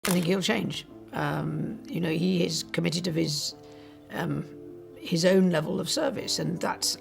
I think he'll change. He is committed of his own level of service, and that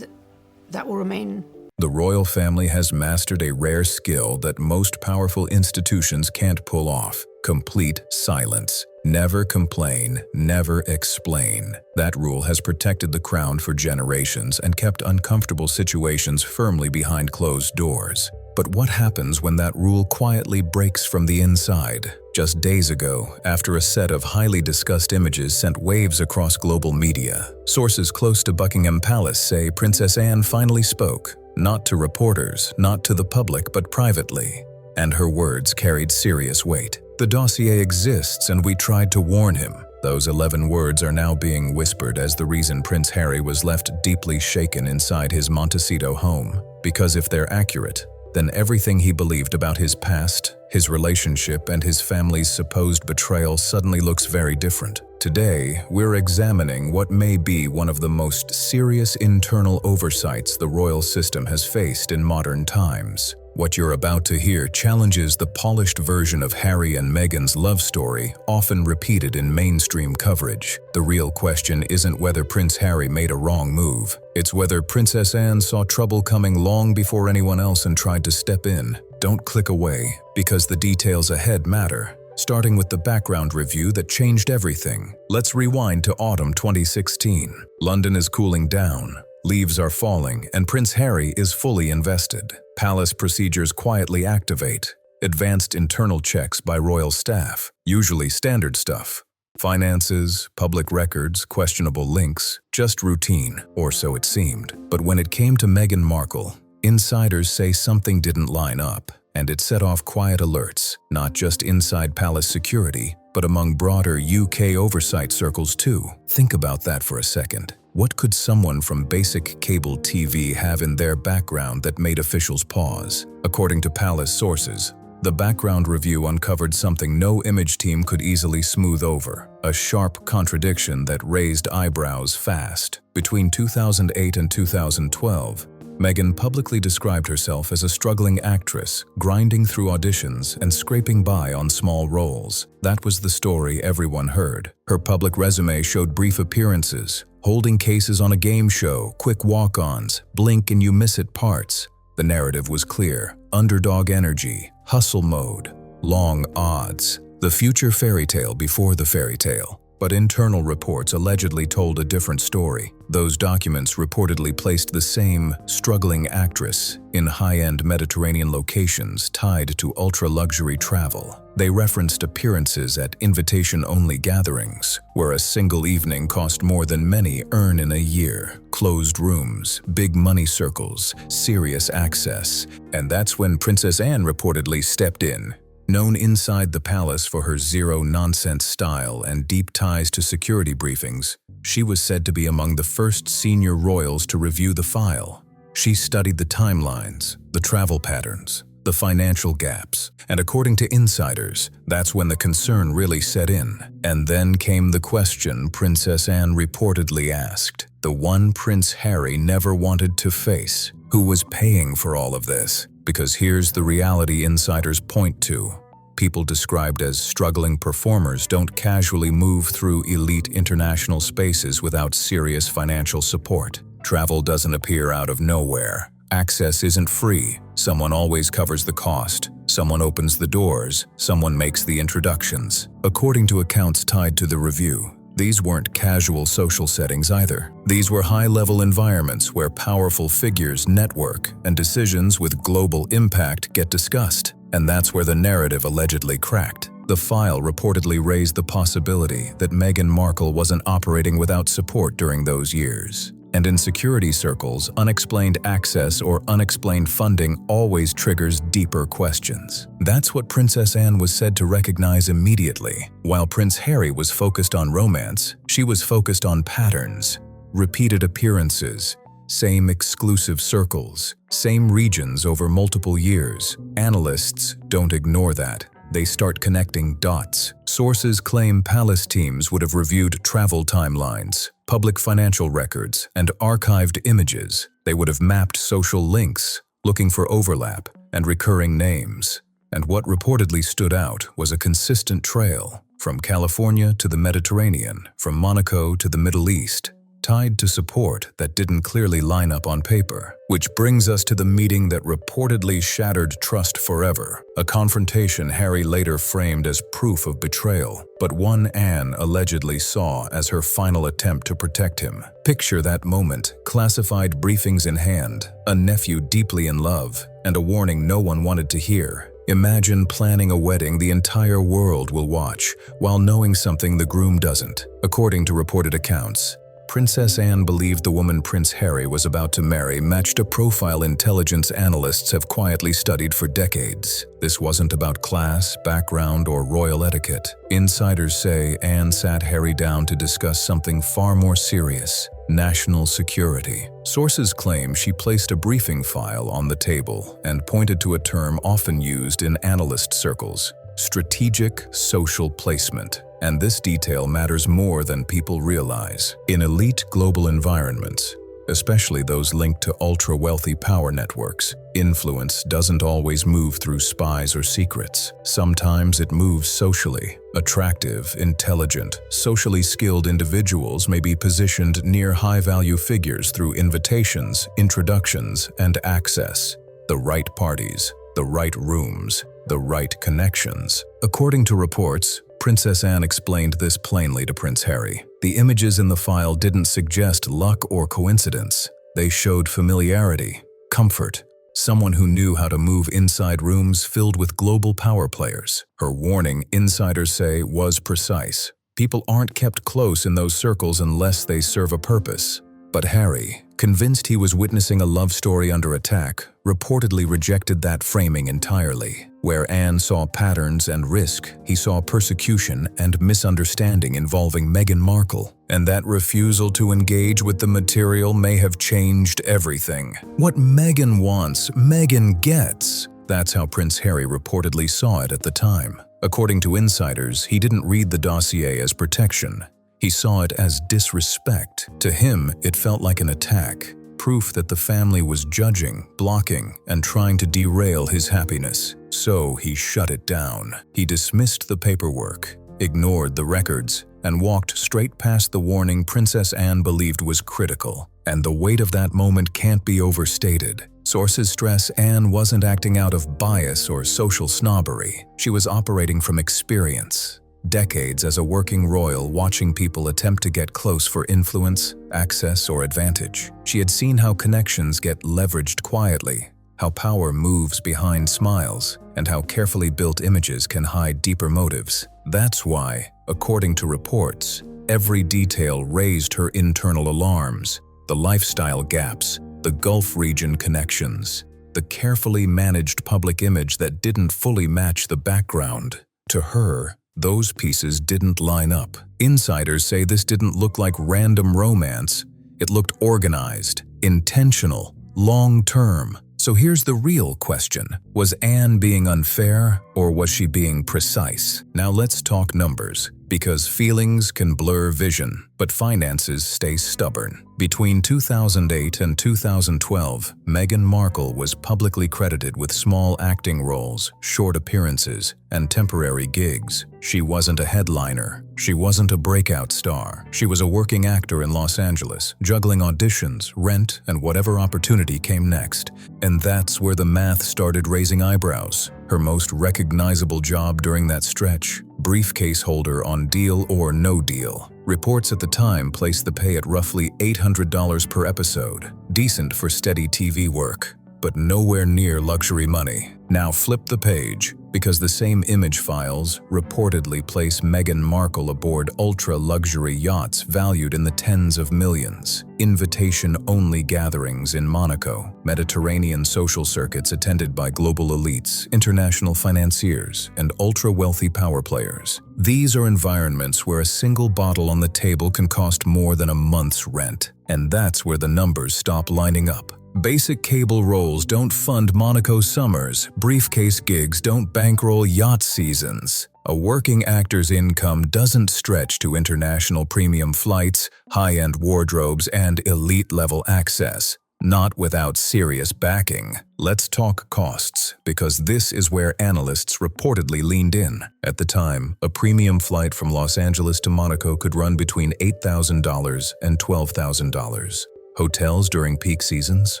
will remain. The royal family has mastered a rare skill that most powerful institutions can't pull off: complete silence. Never complain, never explain. That rule has protected the crown for generations and kept uncomfortable situations firmly behind closed doors. But what happens when that rule quietly breaks from the inside? Just days ago, after a set of highly discussed images sent waves across global media, sources close to Buckingham Palace say Princess Anne finally spoke, not to reporters, not to the public, but privately. And her words carried serious weight. The dossier exists, and we tried to warn him. Those 11 words are now being whispered as the reason Prince Harry was left deeply shaken inside his Montecito home. Because if they're accurate, then everything he believed about his past, his relationship, and his family's supposed betrayal suddenly looks very different. Today, we're examining what may be one of the most serious internal oversights the royal system has faced in modern times. What you're about to hear challenges the polished version of Harry and Meghan's love story, often repeated in mainstream coverage. The real question isn't whether Prince Harry made a wrong move. It's whether Princess Anne saw trouble coming long before anyone else and tried to step in. Don't click away, because the details ahead matter. Starting with the background review that changed everything. Let's rewind to autumn 2016. London is cooling down. Leaves are falling, and Prince Harry is fully invested. Palace procedures quietly activate. Advanced internal checks by royal staff, usually standard stuff. Finances, public records, questionable links, just routine, or so it seemed. But when it came to Meghan Markle, insiders say something didn't line up, and it set off quiet alerts, not just inside palace security, but among broader UK oversight circles too. Think about that for a second. What could someone from basic cable TV have in their background that made officials pause? According to palace sources, the background review uncovered something no image team could easily smooth over, a sharp contradiction that raised eyebrows fast. Between 2008 and 2012, Meghan publicly described herself as a struggling actress, grinding through auditions and scraping by on small roles. That was the story everyone heard. Her public resume showed brief appearances, holding cases on a game show, quick walk-ons, blink and you miss it parts. The narrative was clear: underdog energy, hustle mode, long odds. The future fairy tale before the fairy tale. But internal reports allegedly told a different story. Those documents reportedly placed the same struggling actress in high-end Mediterranean locations tied to ultra-luxury travel. They referenced appearances at invitation-only gatherings, where a single evening cost more than many earn in a year. Closed rooms, big money circles, serious access. And that's when Princess Anne reportedly stepped in. Known inside the palace for her zero-nonsense style and deep ties to security briefings, she was said to be among the first senior royals to review the file. She studied the timelines, the travel patterns, the financial gaps, and according to insiders, that's when the concern really set in. And then came the question Princess Anne reportedly asked, the one Prince Harry never wanted to face: who was paying for all of this? Because here's the reality insiders point to. People described as struggling performers don't casually move through elite international spaces without serious financial support. Travel doesn't appear out of nowhere. Access isn't free. Someone always covers the cost. Someone opens the doors. Someone makes the introductions. According to accounts tied to the review, these weren't casual social settings either. These were high-level environments where powerful figures network and decisions with global impact get discussed. And that's where the narrative allegedly cracked. The file reportedly raised the possibility that Meghan Markle wasn't operating without support during those years. And in security circles, unexplained access or unexplained funding always triggers deeper questions. That's what Princess Anne was said to recognize immediately. While Prince Harry was focused on romance, she was focused on patterns, repeated appearances, same exclusive circles, same regions over multiple years. Analysts don't ignore that. They start connecting dots. Sources claim palace teams would have reviewed travel timelines, public financial records, and archived images. They would have mapped social links, looking for overlap and recurring names. And what reportedly stood out was a consistent trail, from California to the Mediterranean, from Monaco to the Middle East, tied to support that didn't clearly line up on paper. Which brings us to the meeting that reportedly shattered trust forever, a confrontation Harry later framed as proof of betrayal, but one Anne allegedly saw as her final attempt to protect him. Picture that moment, classified briefings in hand, a nephew deeply in love, and a warning no one wanted to hear. Imagine planning a wedding the entire world will watch, while knowing something the groom doesn't. According to reported accounts, Princess Anne believed the woman Prince Harry was about to marry matched a profile intelligence analysts have quietly studied for decades. This wasn't about class, background, or royal etiquette. Insiders say Anne sat Harry down to discuss something far more serious: national security. Sources claim she placed a briefing file on the table and pointed to a term often used in analyst circles: strategic social placement. And this detail matters more than people realize. In elite global environments, especially those linked to ultra-wealthy power networks, influence doesn't always move through spies or secrets. Sometimes it moves socially. Attractive, intelligent, socially skilled individuals may be positioned near high-value figures through invitations, introductions, and access. The right parties, the right rooms, the right connections. According to reports, Princess Anne explained this plainly to Prince Harry. The images in the file didn't suggest luck or coincidence. They showed familiarity, comfort, someone who knew how to move inside rooms filled with global power players. Her warning, insiders say, was precise. People aren't kept close in those circles unless they serve a purpose. But Harry, convinced he was witnessing a love story under attack, reportedly rejected that framing entirely. Where Anne saw patterns and risk, he saw persecution and misunderstanding involving Meghan Markle. And that refusal to engage with the material may have changed everything. What Meghan wants, Meghan gets. That's how Prince Harry reportedly saw it at the time. According to insiders, he didn't read the dossier as protection. He saw it as disrespect. To him, it felt like an attack, proof that the family was judging, blocking, and trying to derail his happiness. So he shut it down. He dismissed the paperwork, ignored the records, and walked straight past the warning Princess Anne believed was critical. And the weight of that moment can't be overstated. Sources stress Anne wasn't acting out of bias or social snobbery. She was operating from experience. Decades as a working royal watching people attempt to get close for influence, access, or advantage. She had seen how connections get leveraged quietly, how power moves behind smiles, and how carefully built images can hide deeper motives. That's why, according to reports, every detail raised her internal alarms: the lifestyle gaps, the Gulf region connections, the carefully managed public image that didn't fully match the background. To her, those pieces didn't line up. Insiders say this didn't look like random romance. It looked organized, intentional, long-term. So here's the real question. Was Anne being unfair, or was she being precise? Now let's talk numbers, because feelings can blur vision, but finances stay stubborn. Between 2008 and 2012, Meghan Markle was publicly credited with small acting roles, short appearances, and temporary gigs. She wasn't a headliner. She wasn't a breakout star. She was a working actor in Los Angeles, juggling auditions, rent, and whatever opportunity came next. And that's where the math started raising eyebrows. Her most recognizable job during that stretch: briefcase holder on Deal or No Deal. Reports at the time placed the pay at roughly $800 per episode, decent for steady TV work, but nowhere near luxury money. Now flip the page, because the same image files reportedly place Meghan Markle aboard ultra-luxury yachts valued in the tens of millions, invitation-only gatherings in Monaco, Mediterranean social circuits attended by global elites, international financiers, and ultra-wealthy power players. These are environments where a single bottle on the table can cost more than a month's rent. And that's where the numbers stop lining up. Basic cable rolls don't fund Monaco summers. Briefcase gigs don't bankroll yacht seasons. A working actor's income doesn't stretch to international premium flights, high-end wardrobes, and elite-level access. not without serious backing. Let's talk costs, because this is where analysts reportedly leaned in. At the time, a premium flight from Los Angeles to Monaco could run between $8,000 and $12,000. Hotels during peak seasons?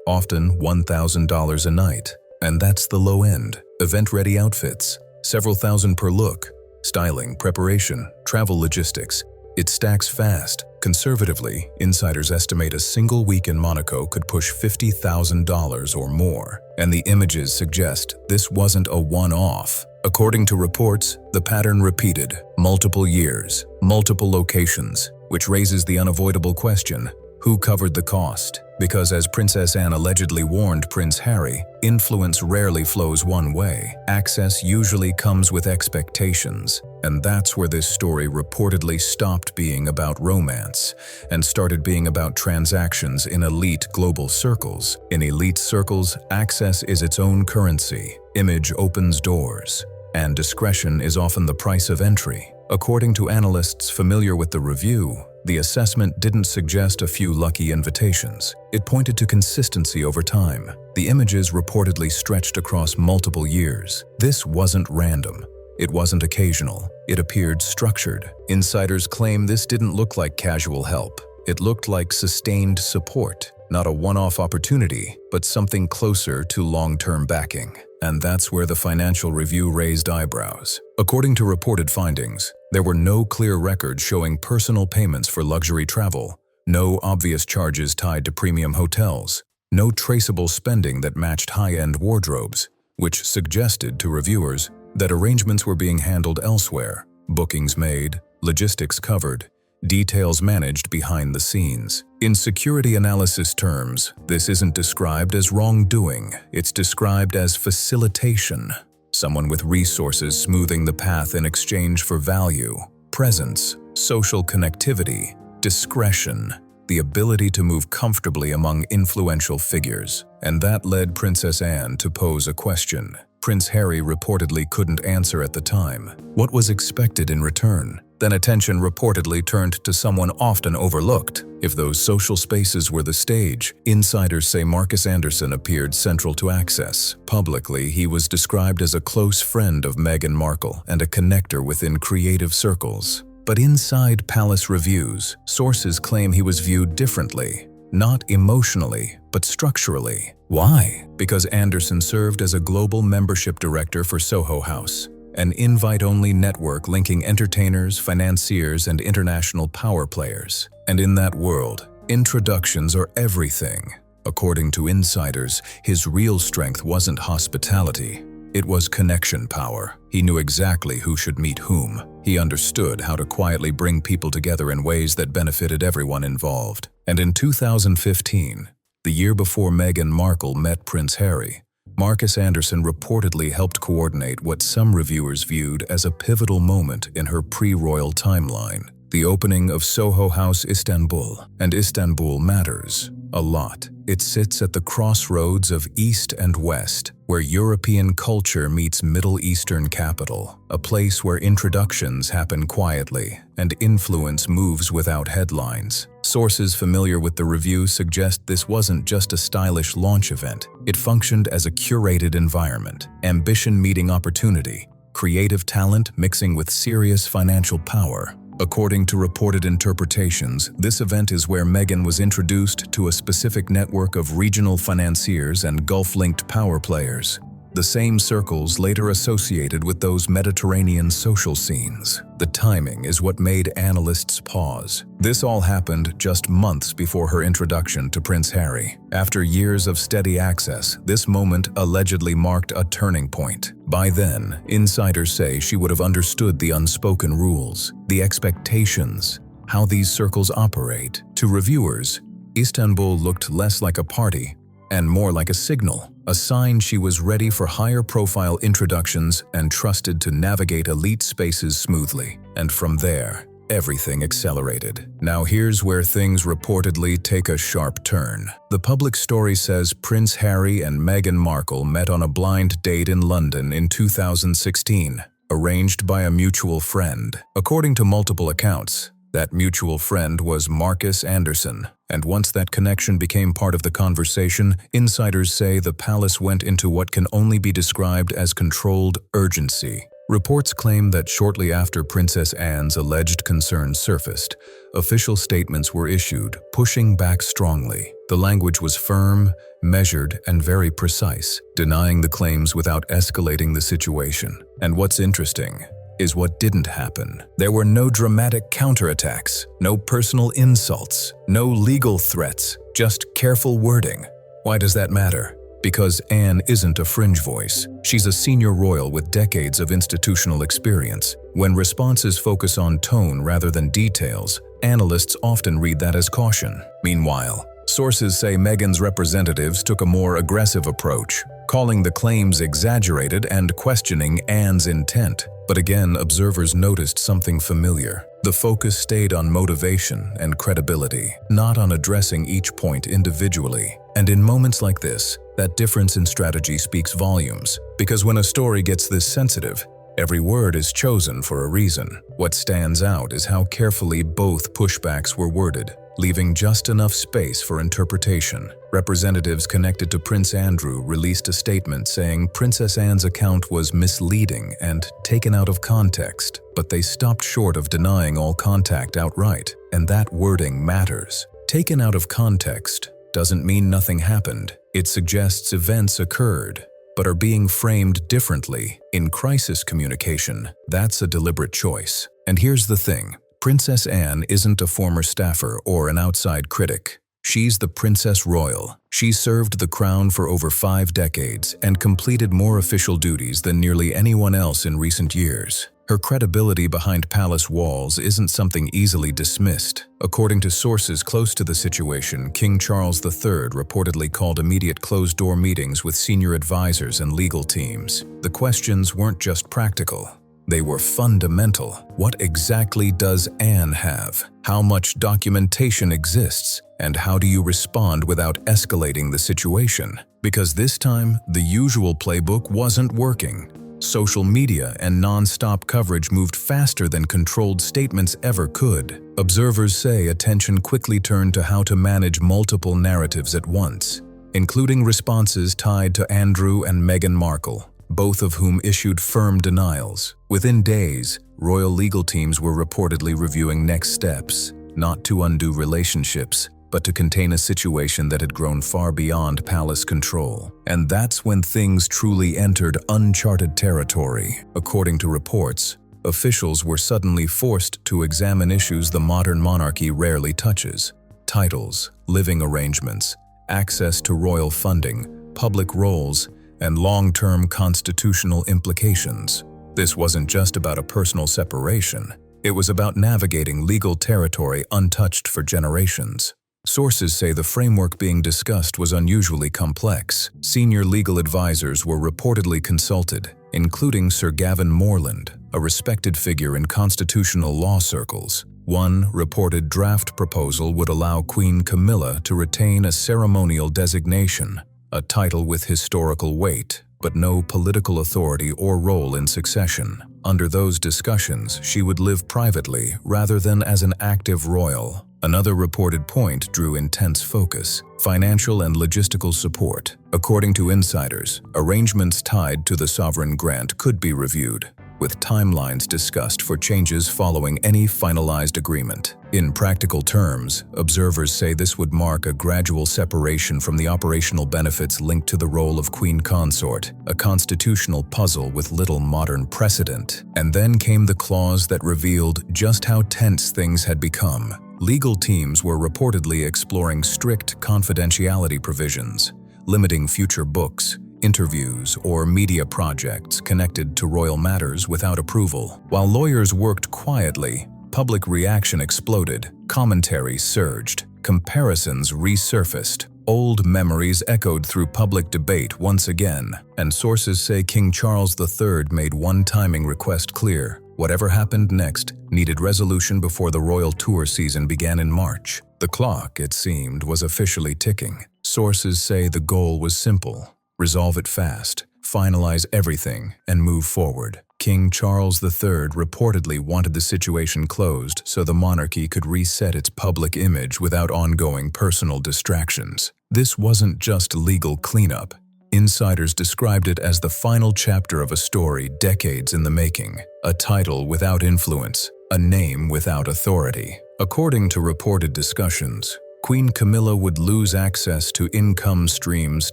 Often $1,000 a night. And that's the low end. Event-ready outfits, several thousand per look. Styling, preparation, travel logistics. It stacks fast. Conservatively, insiders estimate a single week in Monaco could push $50,000 or more, and the images suggest this wasn't a one-off. According to reports, the pattern repeated, multiple years, multiple locations, which raises the unavoidable question, who covered the cost? Because as Princess Anne allegedly warned Prince Harry, influence rarely flows one way. Access usually comes with expectations. And that's where this story reportedly stopped being about romance and started being about transactions in elite global circles. In elite circles, access is its own currency. Image opens doors, and discretion is often the price of entry. According to analysts familiar with the review, the assessment didn't suggest a few lucky invitations. It pointed to consistency over time. The images reportedly stretched across multiple years. This wasn't random. It wasn't occasional. It appeared structured. Insiders claim this didn't look like casual help. It looked like sustained support, not a one-off opportunity, but something closer to long-term backing. And that's where the financial review raised eyebrows. According to reported findings, there were no clear records showing personal payments for luxury travel, no obvious charges tied to premium hotels, no traceable spending that matched high-end wardrobes, which suggested to reviewers that arrangements were being handled elsewhere, bookings made, logistics covered, details managed behind the scenes. In security analysis terms, this isn't described as wrongdoing, it's described as facilitation. Someone with resources smoothing the path in exchange for value, presence, social connectivity, discretion, the ability to move comfortably among influential figures. And that led Princess Anne to pose a question Prince Harry reportedly couldn't answer at the time. What was expected in return? Then attention reportedly turned to someone often overlooked. If those social spaces were the stage, insiders say Marcus Anderson appeared central to access. Publicly, he was described as a close friend of Meghan Markle and a connector within creative circles. But inside palace reviews, sources claim he was viewed differently. Not emotionally, but structurally. Why? Because Anderson served as a global membership director for Soho House, an invite-only network linking entertainers, financiers, and international power players. And in that world, introductions are everything. According to insiders, his real strength wasn't hospitality. It was connection power. He knew exactly who should meet whom. He understood how to quietly bring people together in ways that benefited everyone involved. And in 2015, the year before Meghan Markle met Prince Harry, Marcus Anderson reportedly helped coordinate what some reviewers viewed as a pivotal moment in her pre-royal timeline, the opening of Soho House Istanbul. And Istanbul matters a lot. It sits at the crossroads of East and West, where European culture meets Middle Eastern capital, a place where introductions happen quietly and influence moves without headlines. Sources familiar with the review suggest this wasn't just a stylish launch event. It functioned as a curated environment, ambition meeting opportunity, creative talent mixing with serious financial power. According to reported interpretations, this event is where Meghan was introduced to a specific network of regional financiers and Gulf-linked power players, the same circles later associated with those Mediterranean social scenes. The timing is what made analysts pause. This all happened just months before her introduction to Prince Harry. After years of steady access, this moment allegedly marked a turning point. By then, insiders say she would have understood the unspoken rules, the expectations, how these circles operate. To reviewers, Istanbul looked less like a party and more like a signal, a sign she was ready for higher-profile introductions and trusted to navigate elite spaces smoothly. And from there, everything accelerated. Now here's where things reportedly take a sharp turn. The public story says Prince Harry and Meghan Markle met on a blind date in London in 2016, arranged by a mutual friend. According to multiple accounts, That mutual friend was Marcus Anderson, and once that connection became part of the conversation, insiders say the palace went into what can only be described as controlled urgency. Reports claim that shortly after Princess Anne's alleged concerns surfaced, official statements were issued, pushing back strongly. The language was firm, measured, and very precise, denying the claims without escalating the situation. And what's interesting is what didn't happen. There were no dramatic counterattacks, no personal insults, no legal threats, just careful wording. Why does that matter? Because Anne isn't a fringe voice. She's a senior royal with decades of institutional experience. When responses focus on tone rather than details, analysts often read that as caution. Meanwhile, sources say Meghan's representatives took a more aggressive approach, calling the claims exaggerated and questioning Anne's intent. But again, observers noticed something familiar. The focus stayed on motivation and credibility, not on addressing each point individually. And in moments like this, that difference in strategy speaks volumes. Because when a story gets this sensitive, every word is chosen for a reason. What stands out is how carefully both pushbacks were worded, leaving just enough space for interpretation. Representatives connected to Prince Andrew released a statement saying Princess Anne's account was misleading and taken out of context, but they stopped short of denying all contact outright, and that wording matters. Taken out of context doesn't mean nothing happened. It suggests events occurred, but are being framed differently. In crisis communication, that's a deliberate choice. And here's the thing. Princess Anne isn't a former staffer or an outside critic. She's the Princess Royal. She served the crown for over 5 decades and completed more official duties than nearly anyone else in recent years. Her credibility behind palace walls isn't something easily dismissed. According to sources close to the situation, King Charles III reportedly called immediate closed-door meetings with senior advisors and legal teams. The questions weren't just practical. They were fundamental. What exactly does Anne have? How much documentation exists? And how do you respond without escalating the situation? Because this time, the usual playbook wasn't working. Social media and non-stop coverage moved faster than controlled statements ever could. Observers say attention quickly turned to how to manage multiple narratives at once, including responses tied to Andrew and Meghan Markle, both of whom issued firm denials. Within days, royal legal teams were reportedly reviewing next steps, not to undo relationships, but to contain a situation that had grown far beyond palace control. And that's when things truly entered uncharted territory. According to reports, officials were suddenly forced to examine issues the modern monarchy rarely touches: titles, living arrangements, access to royal funding, public roles, and long-term constitutional implications. This wasn't just about a personal separation. It was about navigating legal territory untouched for generations. Sources say the framework being discussed was unusually complex. Senior legal advisors were reportedly consulted, including Sir Gavin Morland, a respected figure in constitutional law circles. One reported draft proposal would allow Queen Camilla to retain a ceremonial designation, a title with historical weight, but no political authority or role in succession. Under those discussions, she would live privately rather than as an active royal. Another reported point drew intense focus: financial and logistical support. According to insiders, arrangements tied to the sovereign grant could be reviewed, with timelines discussed for changes following any finalized agreement. In practical terms, observers say this would mark a gradual separation from the operational benefits linked to the role of Queen Consort, a constitutional puzzle with little modern precedent. And then came the clause that revealed just how tense things had become. Legal teams were reportedly exploring strict confidentiality provisions, limiting future books, interviews, or media projects connected to royal matters without approval. While lawyers worked quietly, public reaction exploded, commentary surged, comparisons resurfaced. Old memories echoed through public debate once again, and sources say King Charles III made one timing request clear: whatever happened next needed resolution before the royal tour season began in March. The clock, it seemed, was officially ticking. Sources say the goal was simple: resolve it fast, finalize everything, and move forward. King Charles III reportedly wanted the situation closed so the monarchy could reset its public image without ongoing personal distractions. This wasn't just legal cleanup. Insiders described it as the final chapter of a story decades in the making, a title without influence, a name without authority. According to reported discussions, Queen Camilla would lose access to income streams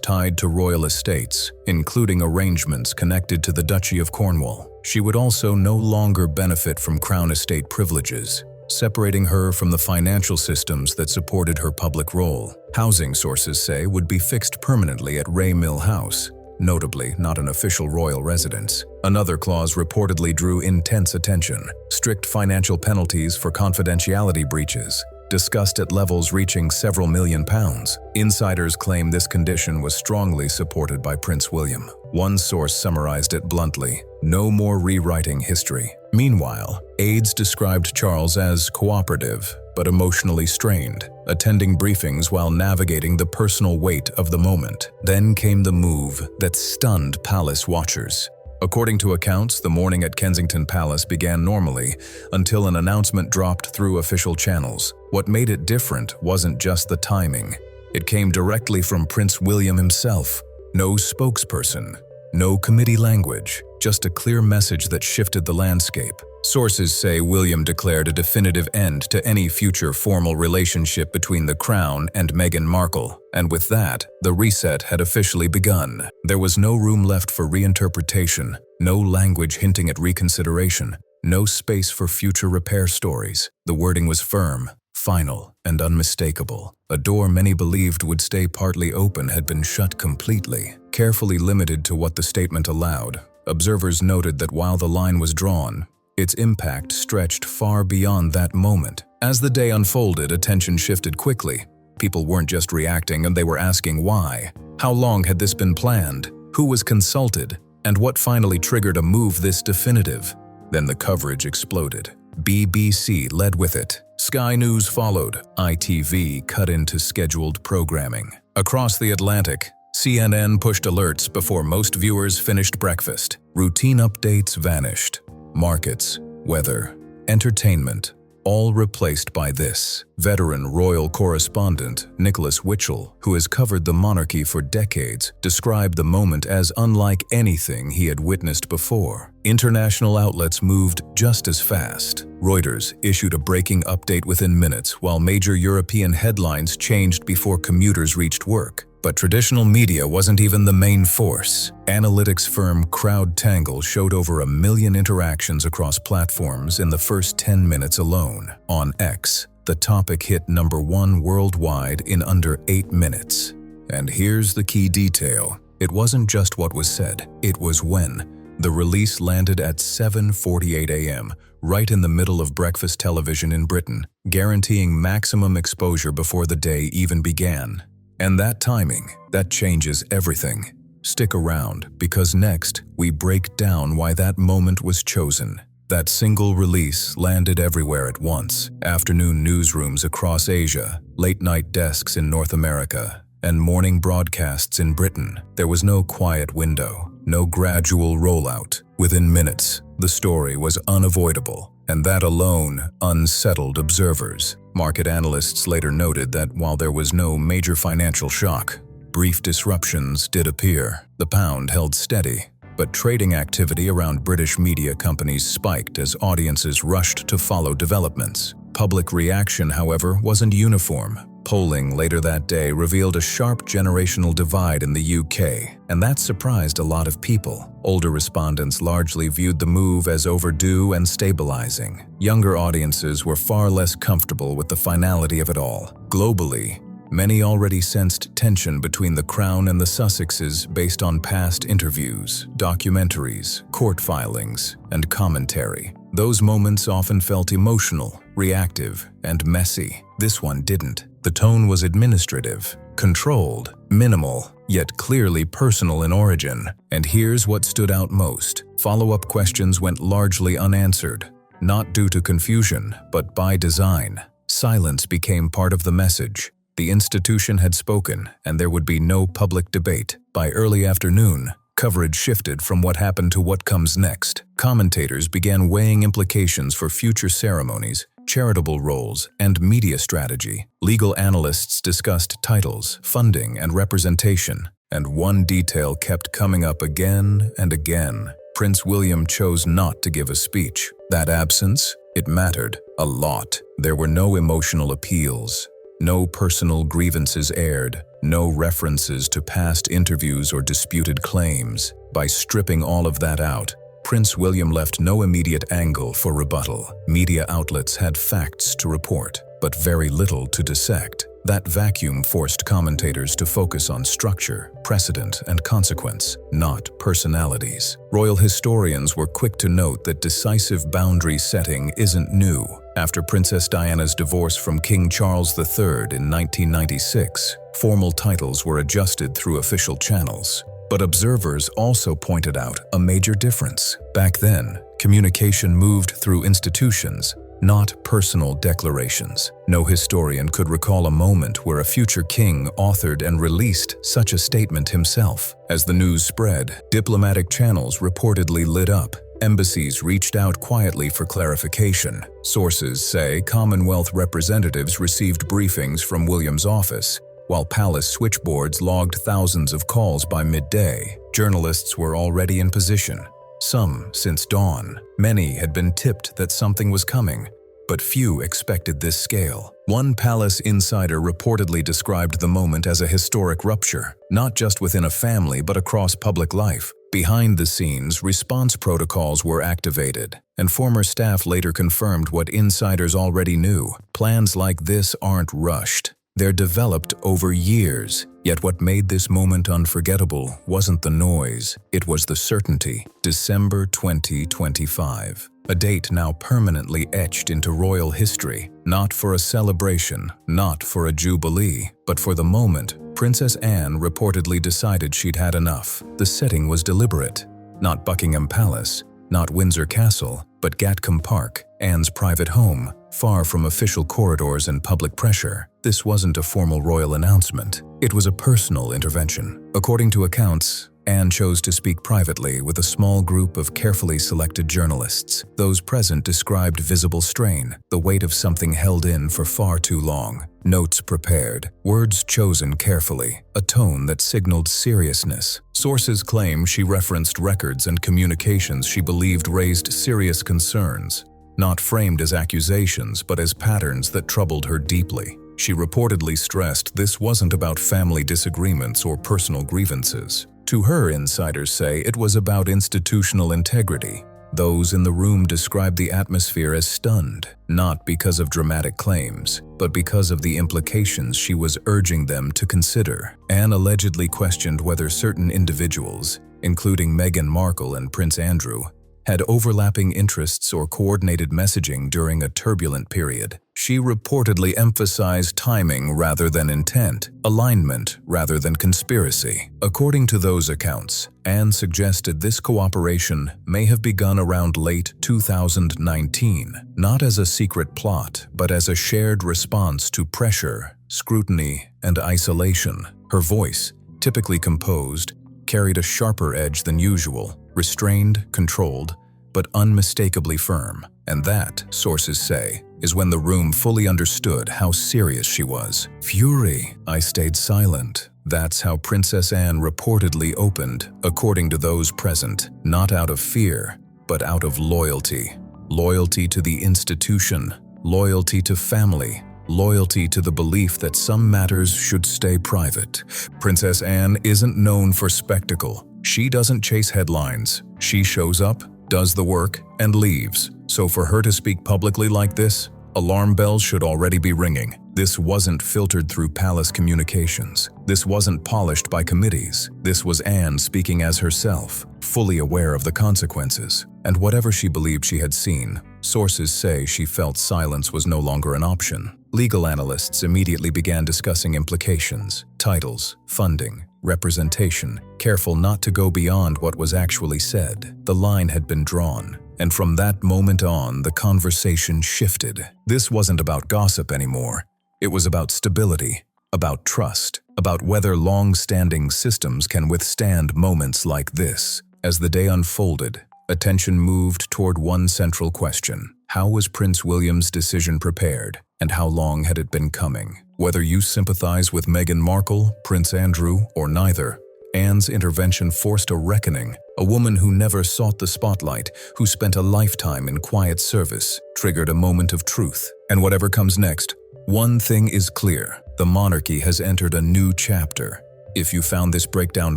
tied to royal estates, including arrangements connected to the Duchy of Cornwall. She would also no longer benefit from crown estate privileges, separating her from the financial systems that supported her public role. Housing, sources say, would be fixed permanently at Ray Mill House, notably not an official royal residence. Another clause reportedly drew intense attention: strict financial penalties for confidentiality breaches, discussed at levels reaching several million pounds. Insiders claim this condition was strongly supported by Prince William. One source summarized it bluntly: no more rewriting history. Meanwhile, aides described Charles as cooperative, but emotionally strained, attending briefings while navigating the personal weight of the moment. Then came the move that stunned palace watchers. According to accounts, the morning at Kensington Palace began normally until an announcement dropped through official channels. What made it different wasn't just the timing. It came directly from Prince William himself. No spokesperson, no committee language, just a clear message that shifted the landscape. Sources say William declared a definitive end to any future formal relationship between the Crown and Meghan Markle, and with that, the reset had officially begun. There was no room left for reinterpretation, no language hinting at reconsideration, no space for future repair stories. The wording was firm, final, and unmistakable. A door many believed would stay partly open had been shut completely, carefully limited to what the statement allowed. Observers noted that while the line was drawn, its impact stretched far beyond that moment. As the day unfolded, attention shifted quickly. People weren't just reacting, and they were asking why. How long had this been planned? Who was consulted? And what finally triggered a move this definitive? Then the coverage exploded. BBC led with it. Sky News followed. ITV cut into scheduled programming. Across the Atlantic, CNN pushed alerts before most viewers finished breakfast. Routine updates vanished. Markets, weather, entertainment, all replaced by this. Veteran royal correspondent Nicholas Witchell, who has covered the monarchy for decades, described the moment as unlike anything he had witnessed before. International outlets moved just as fast. Reuters issued a breaking update within minutes, while major European headlines changed before commuters reached work. But traditional media wasn't even the main force. Analytics firm CrowdTangle showed over 1 million interactions across platforms in the first 10 minutes alone. On X, the topic hit #1 worldwide in under 8 minutes. And here's the key detail. It wasn't just what was said, it was when. The release landed at 7:48 a.m., right in the middle of breakfast television in Britain, guaranteeing maximum exposure before the day even began. And that timing, that changes everything. Stick around, because next, we break down why that moment was chosen. That single release landed everywhere at once. Afternoon newsrooms across Asia, late-night desks in North America, and morning broadcasts in Britain. There was no quiet window, no gradual rollout. Within minutes, the story was unavoidable, and that alone unsettled observers. Market analysts later noted that while there was no major financial shock, brief disruptions did appear. The pound held steady, but trading activity around British media companies spiked as audiences rushed to follow developments. Public reaction, however, wasn't uniform. Polling later that day revealed a sharp generational divide in the UK, and that surprised a lot of people. Older respondents largely viewed the move as overdue and stabilizing. Younger audiences were far less comfortable with the finality of it all. Globally, many already sensed tension between the Crown and the Sussexes based on past interviews, documentaries, court filings, and commentary. Those moments often felt emotional, reactive, and messy. This one didn't. The tone was administrative, controlled, minimal, yet clearly personal in origin. And here's what stood out most. Follow-up questions went largely unanswered, not due to confusion, but by design. Silence became part of the message. The institution had spoken, and there would be no public debate. By early afternoon, coverage shifted from what happened to what comes next. Commentators began weighing implications for future ceremonies, charitable roles, and media strategy. Legal analysts discussed titles, funding, and representation, and one detail kept coming up again and again. Prince William chose not to give a speech. That absence, it mattered a lot. There were no emotional appeals, no personal grievances aired, no references to past interviews or disputed claims. By stripping all of that out, Prince William left no immediate angle for rebuttal. Media outlets had facts to report, but very little to dissect. That vacuum forced commentators to focus on structure, precedent, and consequence, not personalities. Royal historians were quick to note that decisive boundary setting isn't new. After Princess Diana's divorce from King Charles III in 1996, formal titles were adjusted through official channels. But observers also pointed out a major difference. Back then, communication moved through institutions, not personal declarations. No historian could recall a moment where a future king authored and released such a statement himself. As the news spread, diplomatic channels reportedly lit up. Embassies reached out quietly for clarification. Sources say Commonwealth representatives received briefings from William's office, while palace switchboards logged thousands of calls by midday. Journalists were already in position, some since dawn. Many had been tipped that something was coming, but few expected this scale. One palace insider reportedly described the moment as a historic rupture, not just within a family but across public life. Behind the scenes, response protocols were activated, and former staff later confirmed what insiders already knew. Plans like this aren't rushed. They're developed over years. Yet what made this moment unforgettable wasn't the noise, it was the certainty. December 2025. A date now permanently etched into royal history, not for a celebration, not for a jubilee, but for the moment Princess Anne reportedly decided she'd had enough. The setting was deliberate. Not Buckingham Palace, not Windsor Castle, but Gatcombe Park, Anne's private home, far from official corridors and public pressure. This wasn't a formal royal announcement. It was a personal intervention. According to accounts, Anne chose to speak privately with a small group of carefully selected journalists. Those present described visible strain, the weight of something held in for far too long. Notes prepared, words chosen carefully, a tone that signaled seriousness. Sources claim she referenced records and communications she believed raised serious concerns, not framed as accusations but as patterns that troubled her deeply. She reportedly stressed this wasn't about family disagreements or personal grievances. To her, insiders say it was about institutional integrity. Those in the room described the atmosphere as stunned, not because of dramatic claims, but because of the implications she was urging them to consider. Anne allegedly questioned whether certain individuals, including Meghan Markle and Prince Andrew, had overlapping interests or coordinated messaging during a turbulent period. She reportedly emphasized timing rather than intent, alignment rather than conspiracy. According to those accounts, Anne suggested this cooperation may have begun around late 2019, not as a secret plot, but as a shared response to pressure, scrutiny, and isolation. Her voice, typically composed, carried a sharper edge than usual, restrained, controlled, but unmistakably firm. And that, sources say, is when the room fully understood how serious she was. Fury, I stayed silent. That's how Princess Anne reportedly opened, according to those present, not out of fear, but out of loyalty. Loyalty to the institution, loyalty to family, loyalty to the belief that some matters should stay private. Princess Anne isn't known for spectacle. She doesn't chase headlines. She shows up, does the work, and leaves. So for her to speak publicly like this, alarm bells should already be ringing. This wasn't filtered through palace communications. This wasn't polished by committees. This was Anne speaking as herself, fully aware of the consequences. And whatever she believed she had seen, sources say she felt silence was no longer an option. Legal analysts immediately began discussing implications, titles, funding, representation, careful not to go beyond what was actually said. The line had been drawn, and from that moment on, the conversation shifted. This wasn't about gossip anymore. It was about stability, about trust, about whether long-standing systems can withstand moments like this. As the day unfolded, attention moved toward one central question. How was Prince William's decision prepared, and how long had it been coming? Whether you sympathize with Meghan Markle, Prince Andrew, or neither, Anne's intervention forced a reckoning. A woman who never sought the spotlight, who spent a lifetime in quiet service, triggered a moment of truth. And whatever comes next, one thing is clear: the monarchy has entered a new chapter. If you found this breakdown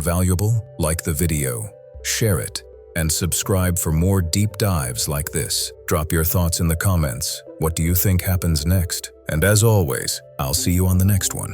valuable, like the video, share it, and subscribe for more deep dives like this. Drop your thoughts in the comments. What do you think happens next? And as always, I'll see you on the next one.